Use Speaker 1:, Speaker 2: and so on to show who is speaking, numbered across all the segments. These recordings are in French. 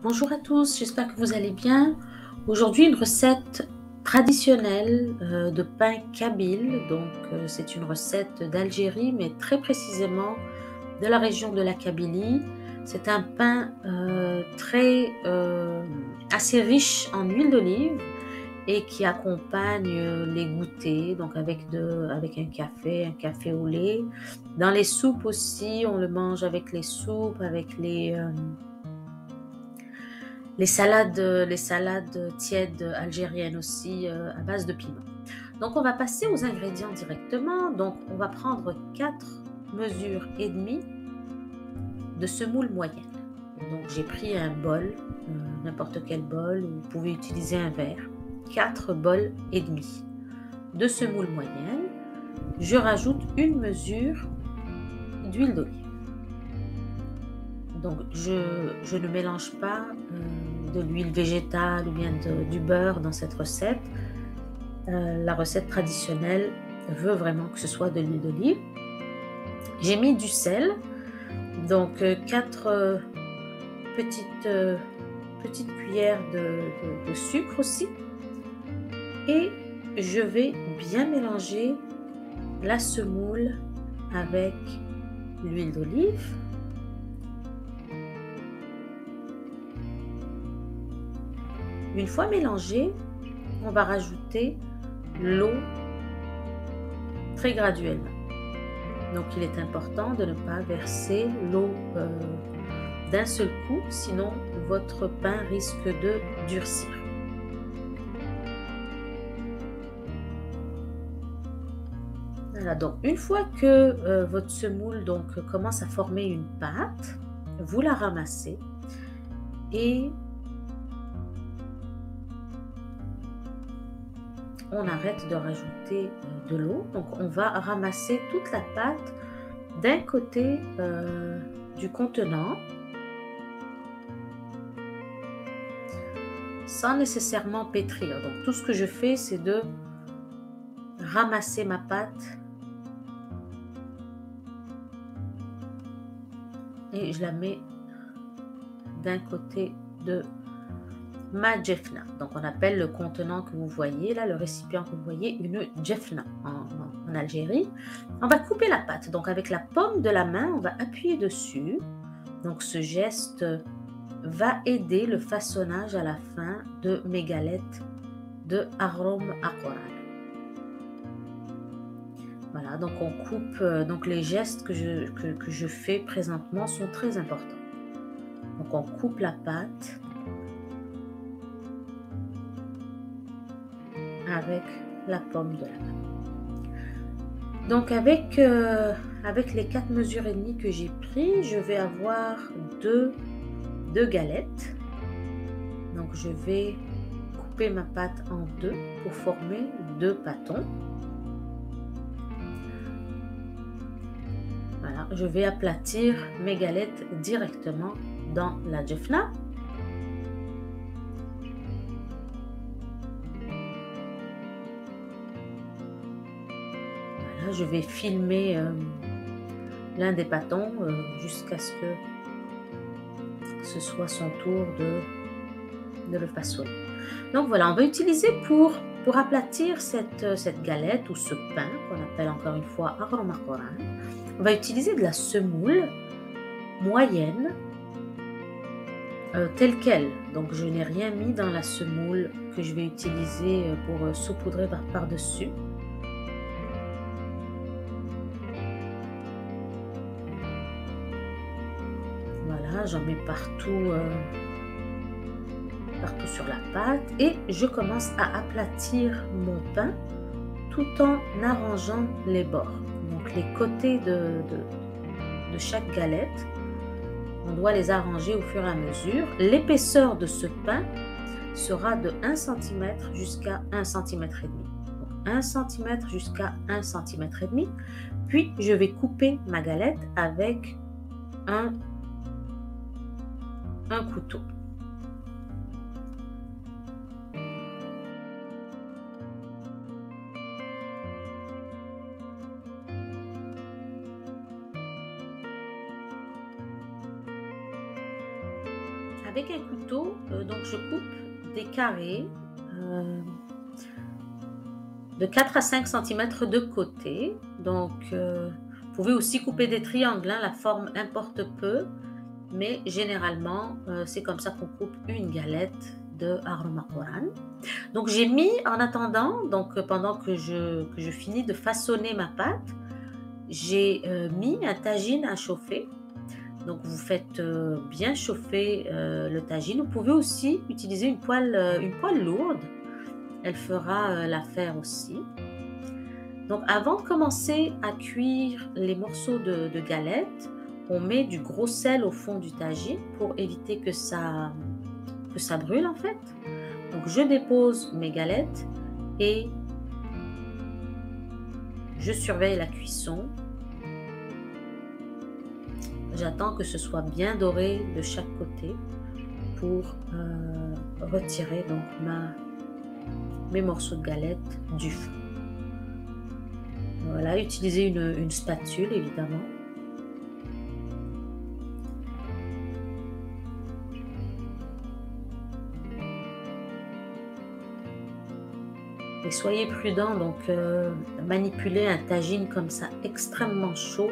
Speaker 1: Bonjour à tous, j'espère que vous allez bien. Aujourd'hui, une recette traditionnelle de pain kabyle. C'est une recette d'Algérie, mais très précisément de la région de la Kabylie. C'est un pain assez riche en huile d'olive et qui accompagne les goûters, donc avec un café au lait. Dans les soupes aussi, on le mange avec les soupes, avec les salades tièdes algériennes aussi à base de piment. Donc on va passer aux ingrédients directement. Donc on va prendre 4 mesures et demie de semoule moyenne. Donc j'ai pris un bol, n'importe quel bol, vous pouvez utiliser un verre. 4 bols et demi de semoule moyenne. Je rajoute une mesure d'huile d'olive. Donc je ne mélange pas de l'huile végétale ou bien du beurre dans cette recette. La recette traditionnelle veut vraiment que ce soit de l'huile d'olive. J'ai mis du sel, donc 4 petites cuillères de sucre aussi. Et je vais bien mélanger la semoule avec l'huile d'olive. Une fois mélangé, on va rajouter l'eau très graduellement. Donc il est important de ne pas verser l'eau d'un seul coup, sinon votre pain risque de durcir. Voilà, donc une fois que votre semoule commence à former une pâte, vous la ramassez et on arrête de rajouter de l'eau. Donc on va ramasser toute la pâte d'un côté du contenant sans nécessairement pétrir. Donc tout ce que je fais, c'est de ramasser ma pâte et je la mets d'un côté de ma djefna. Donc on appelle le contenant que vous voyez là, le récipient que vous voyez, une djefna en Algérie. On va couper la pâte. Donc avec la paume de la main, on va appuyer dessus. Donc ce geste va aider le façonnage à la fin de mes galettes de Ahrom Aqouran. Voilà, donc on coupe. Donc les gestes que je fais présentement sont très importants. Donc on coupe la pâte avec la paume de la main. Donc avec les 4 mesures et demie que j'ai pris, je vais avoir deux galettes. Donc je vais couper ma pâte en deux pour former 2 pâtons. Voilà, je vais aplatir mes galettes directement dans la djefna. Voilà, je vais filmer l'un des pâtons jusqu'à ce que ce soit son tour de le façonner. Donc voilà, on va utiliser pour aplatir cette galette ou ce pain qu'on appelle encore une fois Ahrom Aqouran. On va utiliser de la semoule moyenne telle qu'elle. Donc je n'ai rien mis dans la semoule que je vais utiliser pour saupoudrer par-dessus. Voilà, j'en mets partout sur la pâte et je commence à aplatir mon pain tout en arrangeant les bords. Donc les côtés de chaque galette, on doit les arranger au fur et à mesure. L'épaisseur de ce pain sera de 1 cm jusqu'à 1 cm et demi. Donc 1 cm jusqu'à 1 cm et demi. Puis je vais couper ma galette avec un couteau. avec un couteau, donc je coupe des carrés de 4 à 5 cm de côté. Donc, vous pouvez aussi couper des triangles, hein, la forme importe peu, mais généralement, c'est comme ça qu'on coupe une galette de aroma Quran. Donc, j'ai mis en attendant, donc pendant que je finis de façonner ma pâte, j'ai mis un tagine à chauffer. Donc, vous faites bien chauffer le tagine. Vous pouvez aussi utiliser une poêle lourde. Elle fera l'affaire aussi. Donc, avant de commencer à cuire les morceaux de galette, on met du gros sel au fond du tagine pour éviter que ça brûle en fait. Donc, je dépose mes galettes et je surveille la cuisson. J'attends que ce soit bien doré de chaque côté pour retirer donc mes morceaux de galette du feu. Voilà, utilisez une spatule évidemment. Et soyez prudent, donc manipuler un tagine comme ça extrêmement chaud,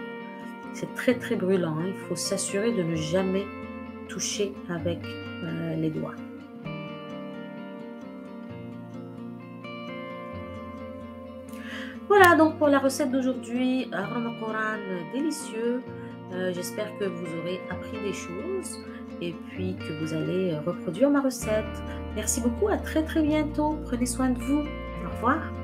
Speaker 1: c'est très très brûlant, hein. Il faut s'assurer de ne jamais toucher avec les doigts. Voilà donc pour la recette d'aujourd'hui, aroma Quran délicieux. J'espère que vous aurez appris des choses et puis que vous allez reproduire ma recette. Merci beaucoup, à très très bientôt. Prenez soin de vous. Au revoir.